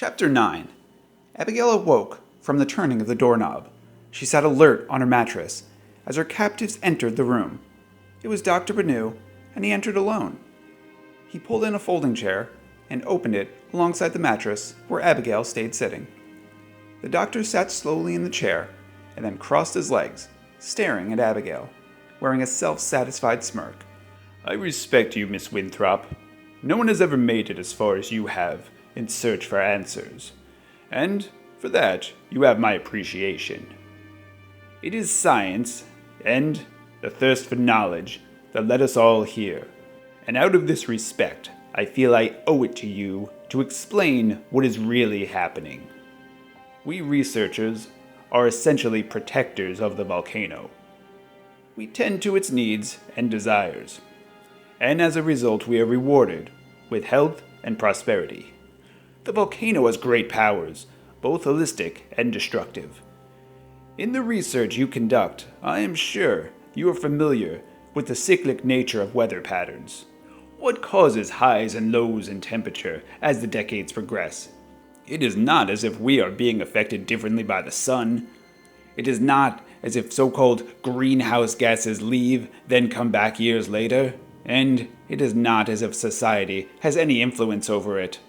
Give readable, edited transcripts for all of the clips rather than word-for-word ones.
Chapter 9. Abigail awoke from the turning of the doorknob. She sat alert on her mattress as her captives entered the room. It was Dr. Benu, and he entered alone. He pulled in a folding chair and opened it alongside the mattress where Abigail stayed sitting. The doctor sat slowly in the chair and then crossed his legs, staring at Abigail, wearing a self-satisfied smirk. I respect you, Miss Winthrop. No one has ever made it as far as you have in search for answers, and for that you have my appreciation. It is science and the thirst for knowledge that led us all here, and out of this respect, I feel I owe it to you to explain what is really happening. We researchers are essentially protectors of the volcano. We tend to its needs and desires, and as a result we are rewarded with health and prosperity. The volcano has great powers, both holistic and destructive. In the research you conduct, I am sure you are familiar with the cyclic nature of weather patterns. What causes highs and lows in temperature as the decades progress? It is not as if we are being affected differently by the sun. It is not as if so-called greenhouse gases leave, then come back years later. And it is not as if society has any influence over it.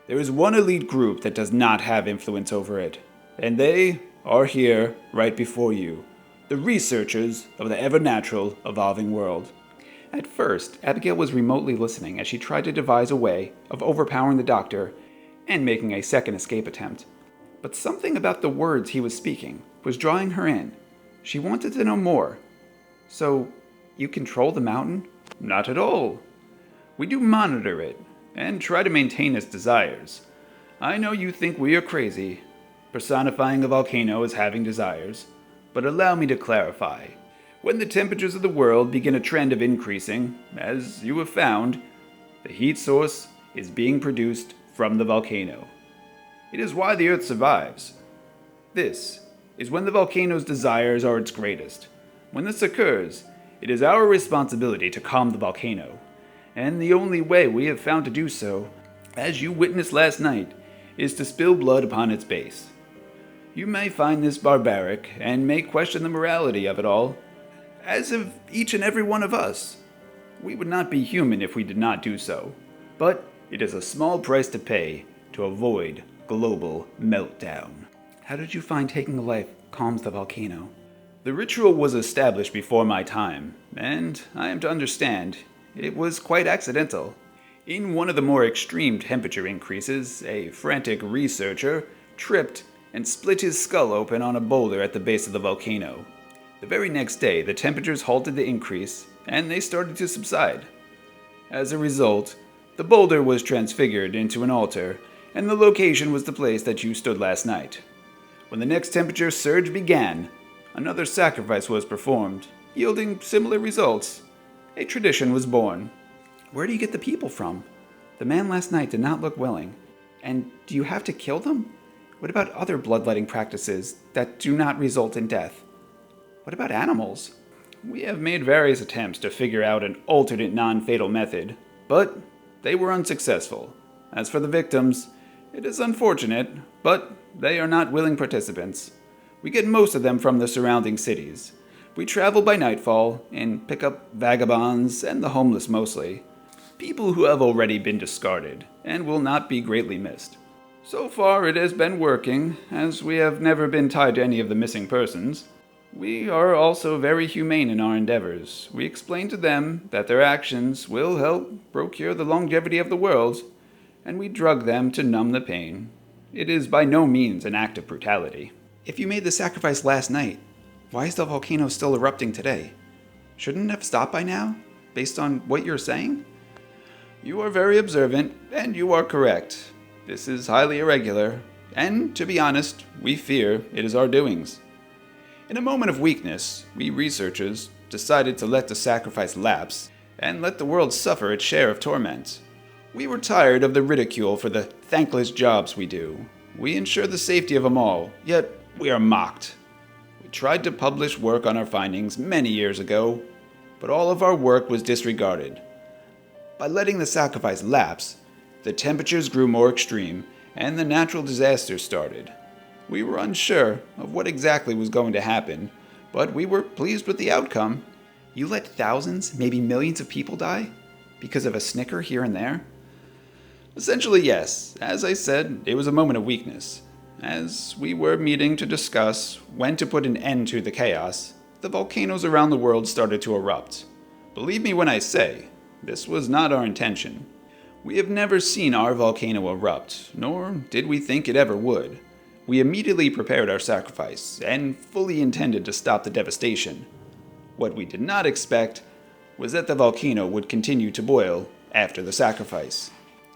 There is one elite group that does not have influence over it, and they are here right before you, the researchers of the ever-natural, evolving world. At first, Abigail was remotely listening as she tried to devise a way of overpowering the doctor and making a second escape attempt. But something about the words he was speaking was drawing her in. She wanted to know more. So, you control the mountain? Not at all. We do monitor it and try to maintain its desires. I know you think we are crazy, personifying a volcano as having desires, but allow me to clarify. When the temperatures of the world begin a trend of increasing, as you have found, the heat source is being produced from the volcano. It is why the Earth survives. This is when the volcano's desires are its greatest. When this occurs, it is our responsibility to calm the volcano, and the only way we have found to do so, as you witnessed last night, is to spill blood upon its base. You may find this barbaric, and may question the morality of it all, as of each and every one of us. We would not be human if we did not do so, but it is a small price to pay to avoid global meltdown. How did you find taking a life calms the volcano? The ritual was established before my time, and I am to understand it was quite accidental. In one of the more extreme temperature increases, a frantic researcher tripped and split his skull open on a boulder at the base of the volcano. The very next day, the temperatures halted the increase, and they started to subside. As a result, the boulder was transfigured into an altar, and the location was the place that you stood last night. When the next temperature surge began, another sacrifice was performed, yielding similar results. A tradition was born. Where do you get the people from? The man last night did not look willing. And do you have to kill them? What about other bloodletting practices that do not result in death? What about animals? We have made various attempts to figure out an alternate non-fatal method, but they were unsuccessful. As for the victims, it is unfortunate, but they are not willing participants. We get most of them from the surrounding cities. We travel by nightfall and pick up vagabonds and the homeless mostly. People who have already been discarded and will not be greatly missed. So far it has been working, as we have never been tied to any of the missing persons. We are also very humane in our endeavors. We explain to them that their actions will help procure the longevity of the world, and we drug them to numb the pain. It is by no means an act of brutality. If you made the sacrifice last night, why is the volcano still erupting today? Shouldn't it have stopped by now, based on what you're saying? You are very observant, and you are correct. This is highly irregular, and to be honest, we fear it is our doings. In a moment of weakness, we researchers decided to let the sacrifice lapse and let the world suffer its share of torment. We were tired of the ridicule for the thankless jobs we do. We ensure the safety of them all, yet we are mocked. We tried to publish work on our findings many years ago, but all of our work was disregarded. By letting the sacrifice lapse, the temperatures grew more extreme, and the natural disaster started. We were unsure of what exactly was going to happen, but we were pleased with the outcome. You let thousands, maybe millions of people die? Because of a snicker here and there? Essentially, yes. As I said, it was a moment of weakness. As we were meeting to discuss when to put an end to the chaos, the volcanoes around the world started to erupt. Believe me when I say, this was not our intention. We have never seen our volcano erupt, nor did we think it ever would. We immediately prepared our sacrifice, and fully intended to stop the devastation. What we did not expect was that the volcano would continue to boil after the sacrifice.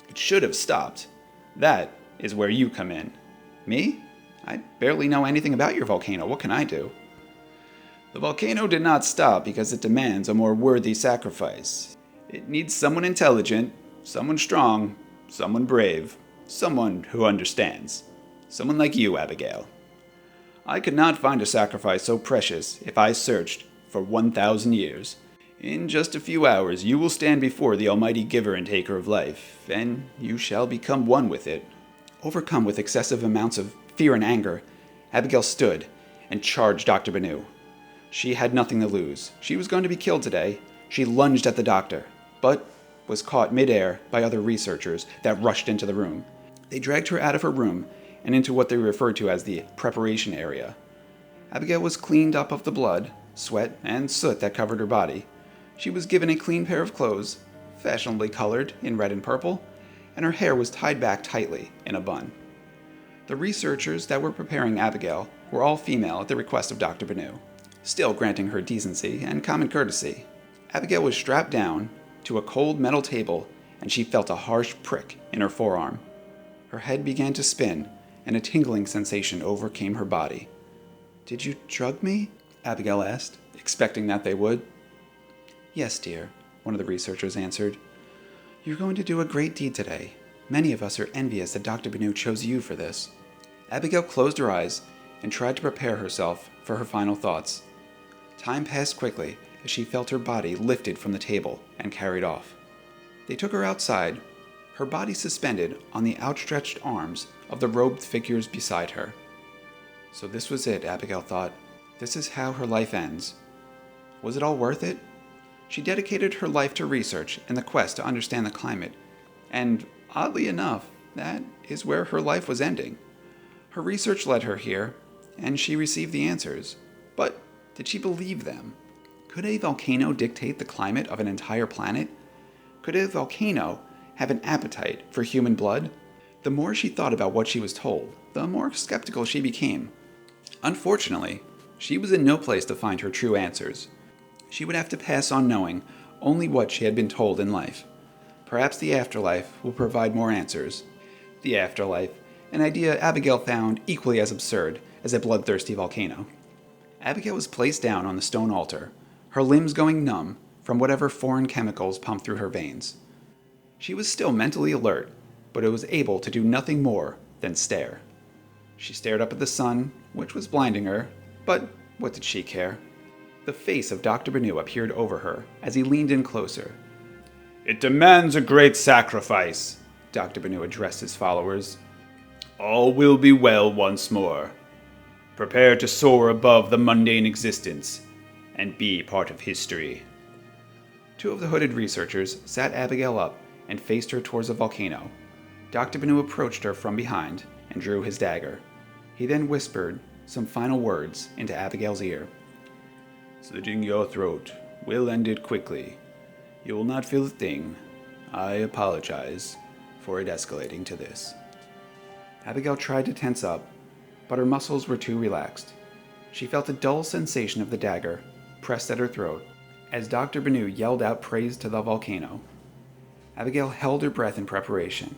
It should have stopped. That is where you come in. Me? I barely know anything about your volcano. What can I do? The volcano did not stop because it demands a more worthy sacrifice. It needs someone intelligent, someone strong, someone brave, someone who understands. Someone like you, Abigail. I could not find a sacrifice so precious if I searched for 1,000 years. In just a few hours, you will stand before the almighty giver and taker of life, and you shall become one with it. Overcome with excessive amounts of fear and anger, Abigail stood and charged Dr. Benu. She had nothing to lose. She was going to be killed today. She lunged at the doctor, but was caught midair by other researchers that rushed into the room. They dragged her out of her room and into what they referred to as the preparation area. Abigail was cleaned up of the blood, sweat, and soot that covered her body. She was given a clean pair of clothes, fashionably colored in red and purple, and her hair was tied back tightly in a bun. The researchers that were preparing Abigail were all female at the request of Dr. Benu, still granting her decency and common courtesy. Abigail was strapped down to a cold metal table, and she felt a harsh prick in her forearm. Her head began to spin, and a tingling sensation overcame her body. "Did you drug me?" Abigail asked, expecting that they would. "Yes, dear," one of the researchers answered. "You're going to do a great deed today. Many of us are envious that Dr. Benu chose you for this." Abigail closed her eyes and tried to prepare herself for her final thoughts. Time passed quickly as she felt her body lifted from the table and carried off. They took her outside, her body suspended on the outstretched arms of the robed figures beside her. So this was it, Abigail thought. This is how her life ends. Was it all worth it? She dedicated her life to research and the quest to understand the climate, and oddly enough, that is where her life was ending. Her research led her here, and she received the answers. But did she believe them? Could a volcano dictate the climate of an entire planet? Could a volcano have an appetite for human blood? The more she thought about what she was told, the more skeptical she became. Unfortunately, she was in no place to find her true answers. She would have to pass on knowing only what she had been told in life. Perhaps the afterlife will provide more answers. The afterlife, an idea Abigail found equally as absurd as a bloodthirsty volcano. Abigail was placed down on the stone altar, her limbs going numb from whatever foreign chemicals pumped through her veins. She was still mentally alert, but was able to do nothing more than stare. She stared up at the sun, which was blinding her, but what did she care? The face of Dr. Benu appeared over her as he leaned in closer. "It demands a great sacrifice," Dr. Benu addressed his followers. "All will be well once more. Prepare to soar above the mundane existence and be part of history." Two of the hooded researchers sat Abigail up and faced her towards the volcano. Dr. Benu approached her from behind and drew his dagger. He then whispered some final words into Abigail's ear. "Slitting your throat will end it quickly. You will not feel a thing. I apologize for it escalating to this." Abigail tried to tense up, but her muscles were too relaxed. She felt a dull sensation of the dagger pressed at her throat as Dr. Benu yelled out praise to the volcano. Abigail held her breath in preparation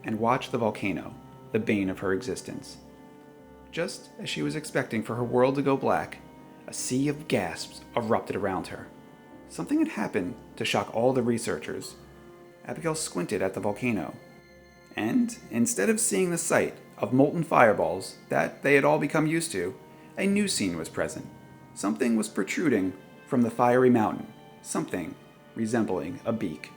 and watched the volcano, the bane of her existence. Just as she was expecting for her world to go black, a sea of gasps erupted around her. Something had happened to shock all the researchers. Abigail squinted at the volcano, and instead of seeing the sight of molten fireballs that they had all become used to, a new scene was present. Something was protruding from the fiery mountain, something resembling a beak.